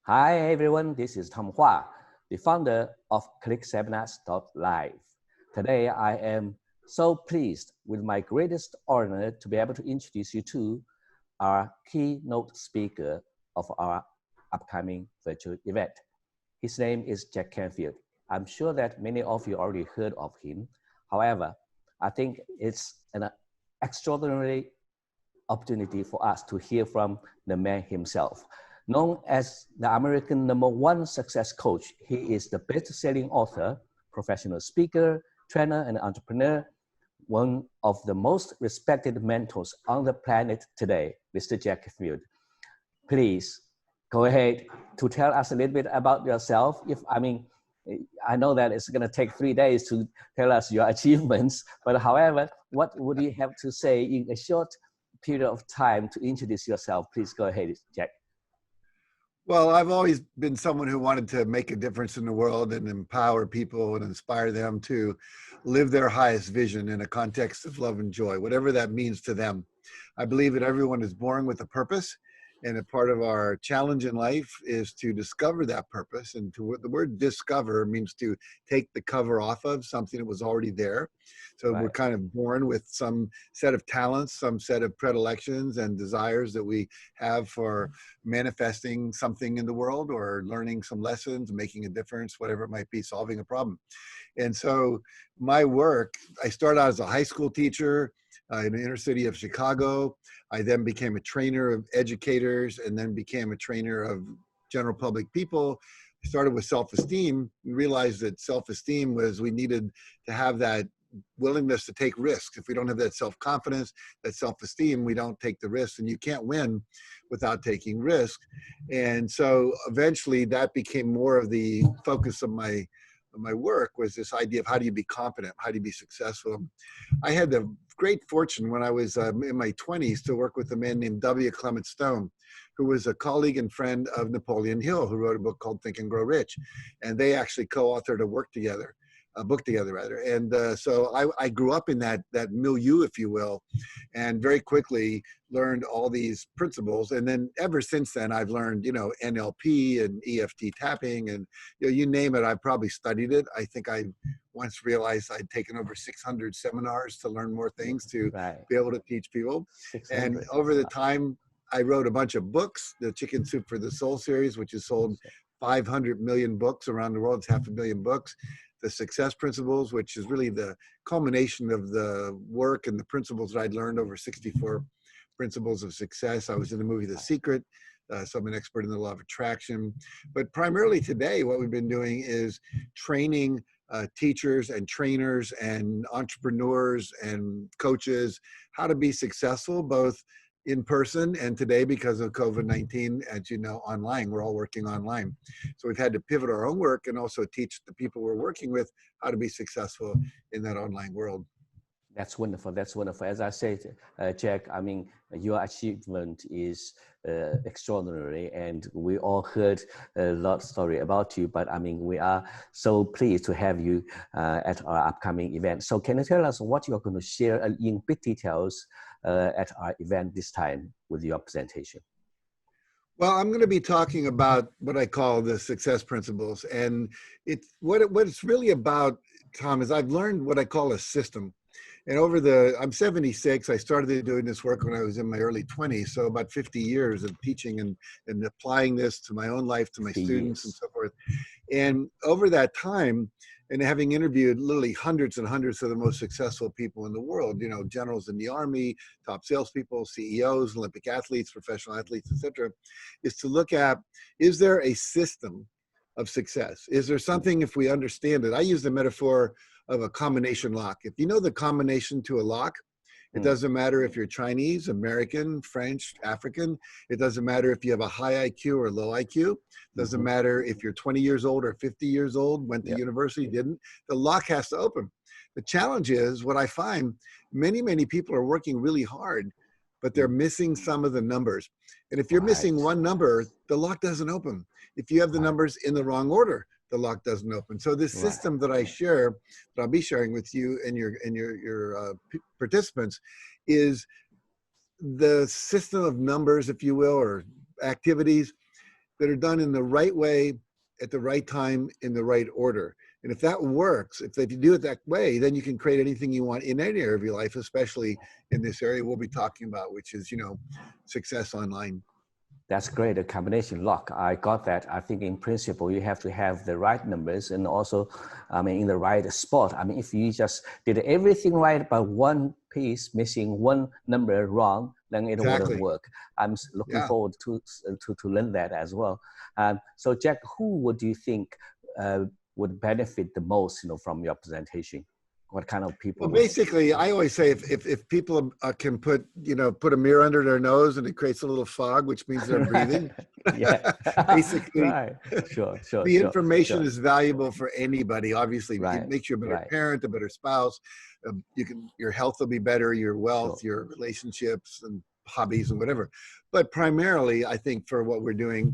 Hi everyone, this is Tom Hua, the founder of ClickSeminars.live. Today I am so pleased with my greatest honor to be able to introduce you to our keynote speaker of our upcoming virtual event. His name is Jack Canfield. I'm sure that many of you already heard of him. However, I think it's an extraordinary opportunity for us to hear from the man himself. Known as the American #1 success coach, he is the best-selling author, professional speaker, trainer, and entrepreneur, one of the most respected mentors on the planet today, Mr. Jack Canfield. Please go ahead to tell us a little bit about yourself. I know that it's going to take 3 days to tell us your achievements, but however, what would you have to say in a short period of time to introduce yourself? Please go ahead, Jack. Well, I've always been someone who wanted to make a difference in the world and empower people and inspire them to live their highest vision in a context of love and joy, whatever that means to them. I believe that everyone is born with a purpose, and a part of our challenge in life is to discover that purpose. And the word discover means to take the cover off of something that was already there. So We're kind of born with some set of talents, some set of predilections and desires that we have for manifesting something in the world or learning some lessons, making a difference, whatever it might be, solving a problem. And so my work, I started out as a high school teacher in the inner city of Chicago. I then became a trainer of educators and then became a trainer of general public people. I started with self-esteem and realized that self-esteem was we needed to have that willingness to take risks. If we don't have that self-confidence, that self-esteem, we don't take the risks, and you can't win without taking risks. And so eventually that became more of the focus of my work, was this idea of how do you be confident, how do you be successful. I had the great fortune when I was in my 20s to work with a man named W. Clement Stone, who was a colleague and friend of Napoleon Hill, who wrote a book called Think and Grow Rich. And they actually co-authored a book together. And so I grew up in that milieu, if you will, and very quickly learned all these principles. And then ever since then, I've learned, NLP and EFT tapping, and you name it, I've probably studied it. I think I once realized I'd taken over 600 seminars to learn more things to be able to teach people. And over the time, I wrote a bunch of books, the Chicken Soup for the Soul series, which has sold 500 million books around the world. It's 500 million books. The Success Principles, which is really the culmination of the work and the principles that I'd learned over 64 principles of success. I was in the movie The Secret, so I'm an expert in the law of attraction. But primarily today, what we've been doing is training teachers and trainers and entrepreneurs and coaches how to be successful, both in person and today, because of COVID-19, as you know, online. We're all working online. So we've had to pivot our own work and also teach the people we're working with how to be successful in that online world. That's wonderful. That's wonderful. As I said, Jack, your achievement is extraordinary, and we all heard a lot of story about you, but we are so pleased to have you at our upcoming event. So can you tell us what you're going to share in big details at our event this time with your presentation? Well, I'm going to be talking about what I call the success principles. And what it's really about, Tom, is I've learned what I call a system. And I'm 76. I started doing this work when I was in my early 20s. So about 50 years of teaching and applying this to my own life, to my students and so forth. And over that time, and having interviewed literally hundreds and hundreds of the most successful people in the world, generals in the army, top salespeople, CEOs, Olympic athletes, professional athletes, etc., is to look at, is there a system of success? Is there something, if we understand it? I use the metaphor of a combination lock. If you know the combination to a lock, it doesn't matter if you're Chinese, American, French, African. It doesn't matter if you have a high IQ or low IQ. It doesn't matter if you're 20 years old or 50 years old, went to university, didn't. The lock has to open. The challenge is, what I find, many people are working really hard, but they're missing some of the numbers. And if you're missing one number, the lock doesn't open. If you have the numbers in the wrong order, the lock doesn't open. So this system that I share, that I'll be sharing with you and your participants, is the system of numbers, if you will, or activities that are done in the right way, at the right time, in the right order. And if that works, if you do it that way, then you can create anything you want in any area of your life, especially in this area we'll be talking about, which is, success online. That's great, a combination lock. I got that. I think in principle, you have to have the right numbers and also, in the right spot. If you just did everything right, but one piece missing, one number wrong, then it wouldn't work. I'm looking forward to learn that as well. So Jack, who would you think would benefit the most, from your presentation? What kind of people? Well, basically, I always say if people can put a mirror under their nose and it creates a little fog, which means they're breathing. Yeah. Basically, right. Sure. The information is valuable for anybody. Obviously, right. It makes you a better parent, a better spouse. Your health will be better, your wealth, your relationships and hobbies and whatever. But primarily, I think for what we're doing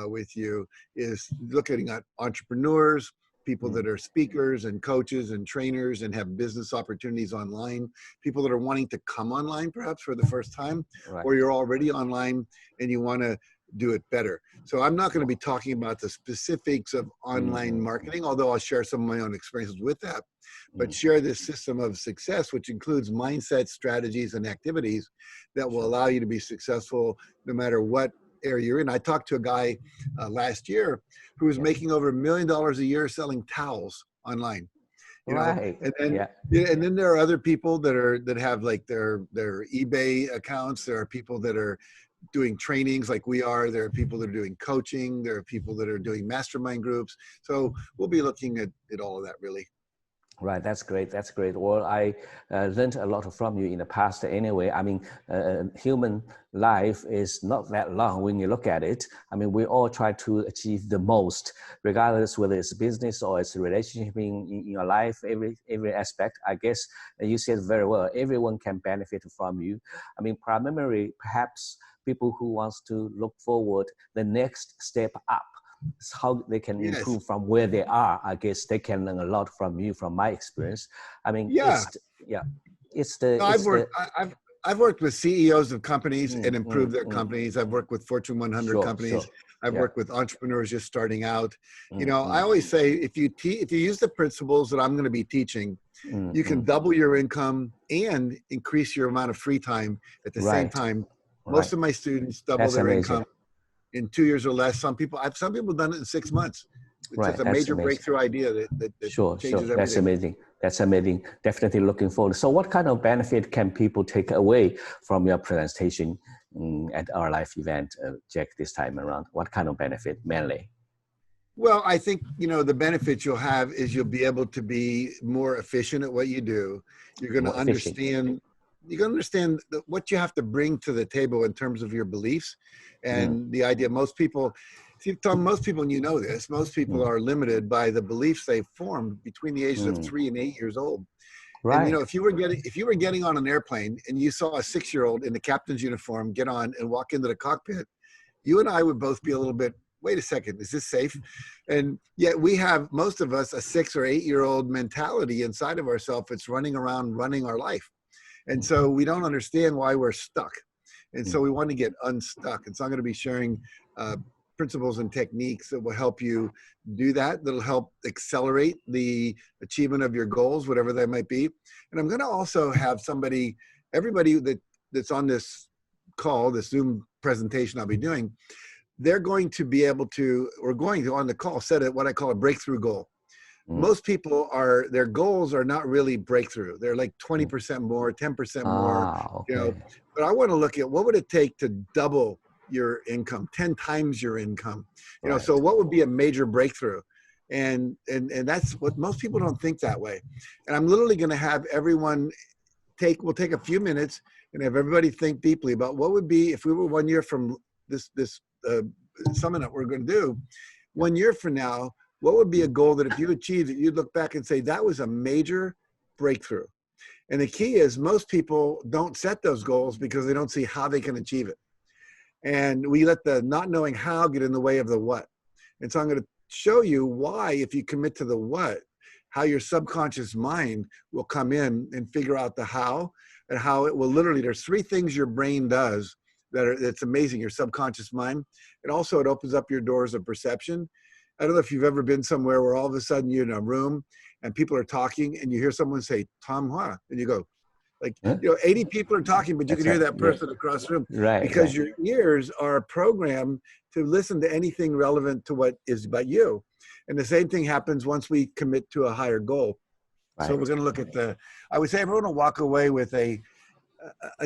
with you is looking at entrepreneurs, people that are speakers and coaches and trainers and have business opportunities online, people that are wanting to come online perhaps for the first time, or you're already online and you want to do it better. So I'm not going to be talking about the specifics of online marketing, although I'll share some of my own experiences with that, but share this system of success, which includes mindset, strategies, and activities that will allow you to be successful no matter what area you're in. I talked to a guy last year who was making over $1 million a year selling towels online. You know? And then there are other people that have like their eBay accounts. There are people that are doing trainings like we are. There are people that are doing coaching. There are people that are doing mastermind groups. So we'll be looking at all of that really. Right, that's great. That's great. Well, I learned a lot from you in the past anyway. Human life is not that long when you look at it. We all try to achieve the most, regardless whether it's business or it's a relationship in your life, every aspect. I guess you said very well, everyone can benefit from you. Primarily, perhaps people who wants to look forward the next step up. How they can improve from where they are. I guess they can learn a lot from you, from my experience. I've worked with CEOs of companies and improved their companies. I've worked with Fortune 100 companies. I've worked with entrepreneurs just starting out. I always say if you use the principles that I'm going to be teaching, you can double your income and increase your amount of free time at the same time. Most of my students double their income in 2 years or less. Some people done it in 6 months. It's just a major breakthrough idea that changes everything. That's amazing. Definitely looking forward. So what kind of benefit can people take away from your presentation at our live event, Jack, this time around? What kind of benefit mainly? Well, I think, the benefit you'll have is you'll be able to be more efficient at what you do. You're going to understand what you have to bring to the table in terms of your beliefs and the idea. Most people, and you know this, most people are limited by the beliefs they've formed between the ages of 3 and 8 years old. Right. And if you were getting on an airplane and you saw a 6-year-old in the captain's uniform get on and walk into the cockpit, you and I would both be a little bit, wait a second, is this safe? And yet we have, most of us, a 6 or 8-year-old mentality inside of ourselves that's running around, running our life. And so we don't understand why we're stuck. And so we want to get unstuck. And so I'm going to be sharing principles and techniques that will help you do that. That'll help accelerate the achievement of your goals, whatever that might be. And I'm going to also have everybody that's on this call, this Zoom presentation I'll be doing, we're going to on the call set what I call a breakthrough goal. Most people their goals are not really breakthrough. They're like 20% more, 10% more, but I want to look at what would it take to double your income, 10 times your income, so what would be a major breakthrough? And that's what most people don't think that way. And I'm literally going to have everyone we'll take a few minutes and have everybody think deeply about what would be if we were 1 year from this summit that we're going to do 1 year from now. What would be a goal that if you achieved it, you'd look back and say, that was a major breakthrough? And the key is most people don't set those goals because they don't see how they can achieve it. And we let the not knowing how get in the way of the what. And so I'm going to show you why, if you commit to the what, how your subconscious mind will come in and figure out the how, and how it will literally, there's 3 things your brain does that's amazing, your subconscious mind. And also it opens up your doors of perception. I don't know if you've ever been somewhere where all of a sudden you're in a room and people are talking and you hear someone say, Tom Hua, and you go, like, Huh? 80 people are talking, but you That's can hear right. that person across the room Right, because right. your ears are programmed to listen to anything relevant to what is about you. And the same thing happens once we commit to a higher goal. So Right. we're going to look at I would say everyone will walk away with a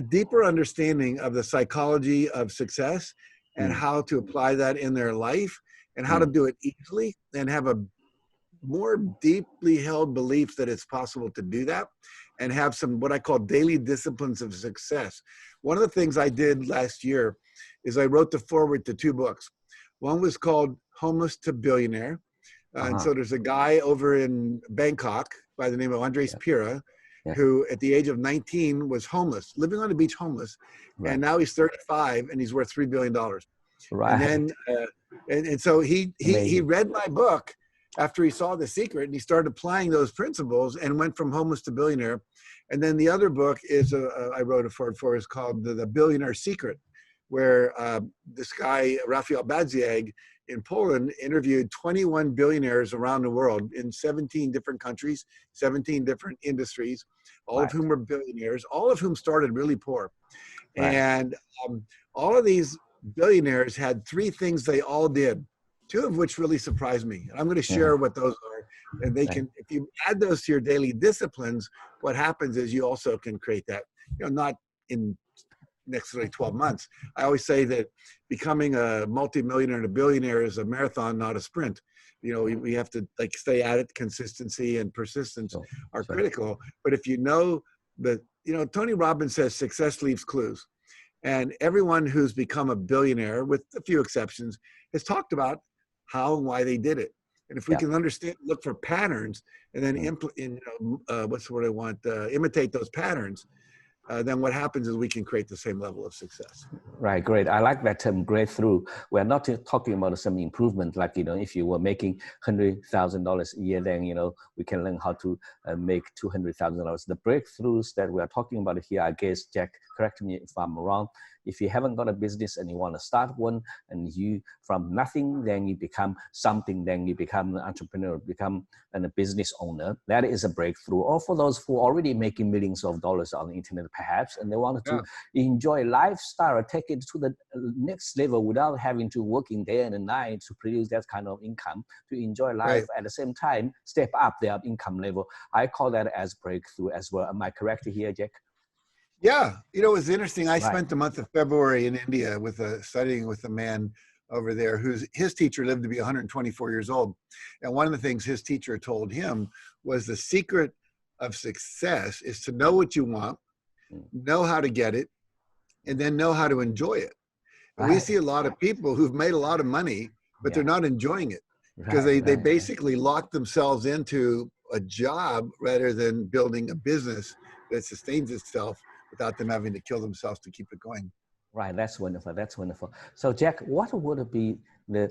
deeper understanding of the psychology of success and how to apply that in their life and how to do it easily and have a more deeply held belief that it's possible to do that and have some what I call daily disciplines of success. One of the things I did last year is I wrote the foreword to 2 books. One was called Homeless to Billionaire. And so there's a guy over in Bangkok by the name of Andres Pira, Yeah. who at the age of 19 was homeless, living on the beach homeless. Right. And now he's 35 and he's worth $3 billion. Right. And then, and so he read my book after he saw The Secret and he started applying those principles and went from homeless to billionaire. And then the other book is, I wrote a forward for, is called the Billionaire Secret, where this guy, Raphael Badziag, in Poland, interviewed 21 billionaires around the world in 17 different countries, 17 different industries, all of whom were billionaires, all of whom started really poor. Right. And all of these billionaires had 3 things they all did, 2 of which really surprised me. I'm going to share what those are. And they can, if you add those to your daily disciplines, what happens is you also can create that, not in necessarily 12 months. I always say that becoming a multimillionaire and a billionaire is a marathon, not a sprint. We have to stay at it. Consistency and persistence are critical. But if you know that, Tony Robbins says success leaves clues. And everyone who's become a billionaire, with a few exceptions, has talked about how and why they did it. And if we can understand, look for patterns, and then what's the word I want? Imitate those patterns. Then what happens is we can create the same level of success. Right, great. I like that term, breakthrough. We're not talking about some improvement, like, if you were making $100,000 a year, then, we can learn how to make $200,000. The breakthroughs that we're talking about here, I guess, Jack, correct me if I'm wrong. If you haven't got a business and you want to start one, and you from nothing, then you become something, then you become an entrepreneur, become a business owner. That is a breakthrough. Or for those who are already making millions of dollars on the internet, perhaps, and they wanted to enjoy lifestyle, take it to the next level without having to working day and night to produce that kind of income, to enjoy life at the same time, step up their income level. I call that as breakthrough as well. Am I correct here, Jack? Yeah, it was interesting. I spent the month of February in India studying with a man over there his teacher lived to be 124 years old. And one of the things his teacher told him was the secret of success is to know what you want, know how to get it, and then know how to enjoy it. And we see a lot of people who've made a lot of money, but they're not enjoying it because they basically lock themselves into a job rather than building a business that sustains itself without them having to kill themselves to keep it going. Right, that's wonderful. That's wonderful. So, Jack, what would be the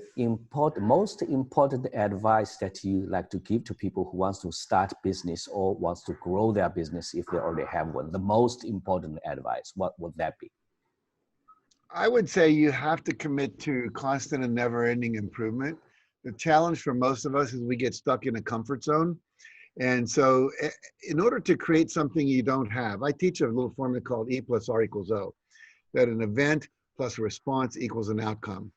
most important advice that you like to give to people who wants to start business or wants to grow their business if they already have one? The most important advice, what would that be? I would say you have to commit to constant and never-ending improvement. The challenge for most of us is we get stuck in a comfort zone. And so in order to create something you don't have, I teach a little formula called E plus R equals O, that an event plus a response equals an outcome.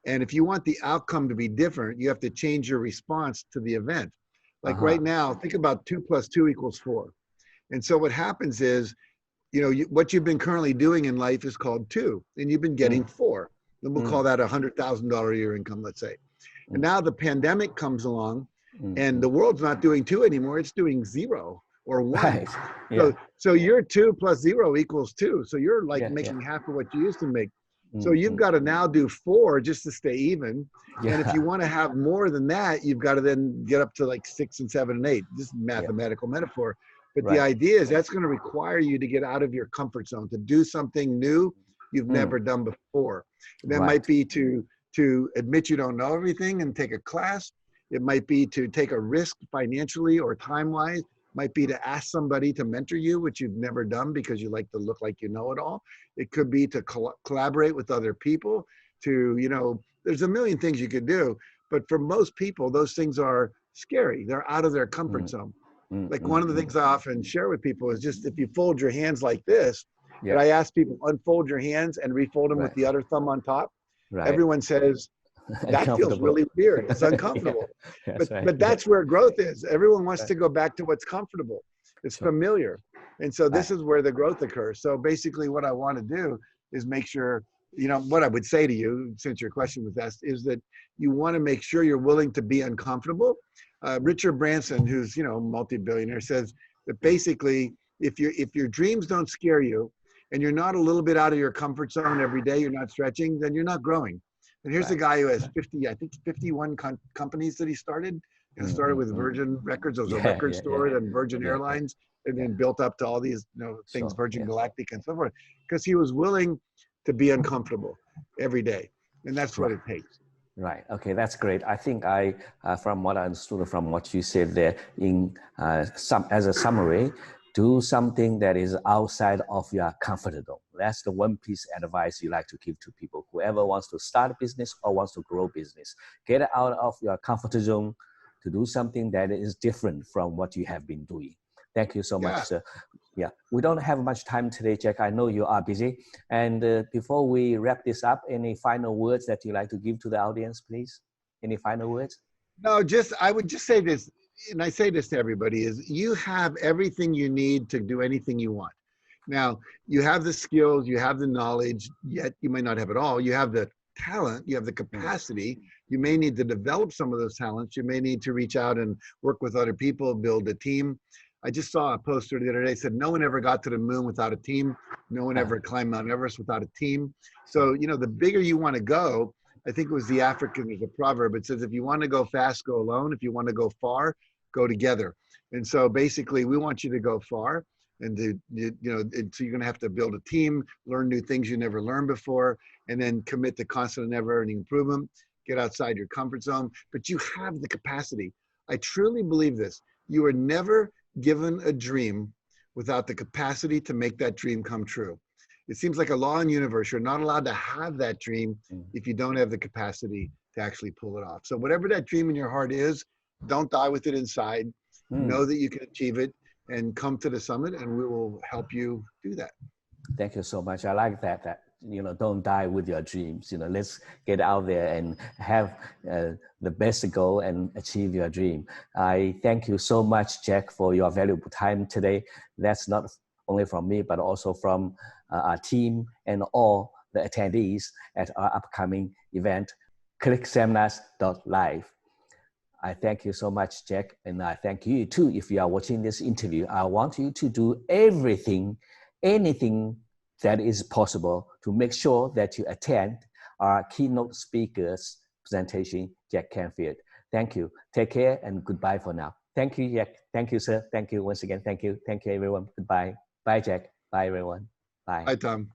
And if you want the outcome to be different, you have to change your response to the event. Like right now, think about 2 plus 2 equals 4. And so what happens is, what you've been currently doing in life is called 2, and you've been getting 4. Then we'll call that $100,000 a year income, let's say. And now the pandemic comes along, and the world's not doing 2 anymore, it's doing 0 or 1. Right. Yeah. So your 2 plus 0 equals 2. So you're making half of what you used to make. So you've got to now do 4 just to stay even. And if you want to have more than that, you've got to then get up to like 6 and 7 and 8. This is mathematical metaphor. But the idea is that's going to require you to get out of your comfort zone, to do something new you've never done before. And that might be to admit you don't know everything and take a class. It might be to take a risk financially or time-wise might be to ask somebody to mentor you, which you've never done because you like to look like you know it all. It could be to collaborate with other people, to, you know, there's a million things you could do. But for most people, those things are scary. They're out of their comfort zone. Like one of the things I often share with people is just if you fold your hands like this, Yeah. and I ask people, unfold your hands and refold them with the other thumb on top. Everyone says, that feels really weird. It's uncomfortable. Yeah, but that's where growth is. Everyone wants to go back to what's comfortable. It's familiar. And so this is where the growth occurs. So basically what I want to do is make sure, you know, what I would say to you, since your question was asked, is that you want to make sure you're willing to be uncomfortable. Richard Branson, who's, you know, multi-billionaire, says that basically if your dreams don't scare you and you're not a little bit out of your comfort zone every day, you're not stretching, then you're not growing. And here's a guy who has 51 companies that he started. And started with Virgin Records, it was a record store, then Virgin Airlines, and then built up to all these, you know, things, Virgin Galactic and so forth, because he was willing to be uncomfortable every day. And that's what it takes. Right. Okay, that's great. I think from what I understood from what you said there, as a summary, do something that is outside of your comfort zone. That's the one piece of advice you like to give to people. Whoever wants to start a business or wants to grow business, get out of your comfort zone to do something that is different from what you have been doing. Thank you so much, sir. Yeah, we don't have much time today, Jack. I know you are busy. And before we wrap this up, any final words that you like to give to the audience, please? Any final words? No, I would just say this, and I say this to everybody, is you have everything you need to do anything you want. Now, you have the skills, you have the knowledge, yet you may not have it all. You have the talent, you have the capacity. You may need to develop some of those talents. You may need to reach out and work with other people, build a team. I just saw a poster the other day, said no one ever got to the moon without a team. No one ever climbed Mount Everest without a team. So, you know, the bigger you want to go, I think it was the African, there's a proverb. It says, if you want to go fast, go alone. If you want to go far, go together. And so basically we want you to go far, and so you're going to have to build a team, learn new things you never learned before, and then commit to constant and never-ending improvement, get outside your comfort zone. But you have the capacity. I truly believe this. You are never given a dream without the capacity to make that dream come true. It seems like a law in the universe. You're not allowed to have that dream if you don't have the capacity to actually pull it off. So whatever that dream in your heart is, don't die with it inside. Know that you can achieve it and come to the summit, and we will help you do that. Thank you so much. I like that, you know, don't die with your dreams. You know, let's get out there and have the best goal and achieve your dream. I thank you so much, Jack, for your valuable time today. That's not only from me, but also from our team and all the attendees at our upcoming event, clickseminars.live. I thank you so much, Jack, and I thank you too. If you are watching this interview, I want you to do anything that is possible to make sure that you attend our keynote speaker's presentation, Jack Canfield. Thank you. Take care and goodbye for now. Thank you, Jack. Thank you, sir. Thank you once again. Thank you. Thank you, everyone. Goodbye. Bye, Jack. Bye, everyone. Bye. Bye, Tom.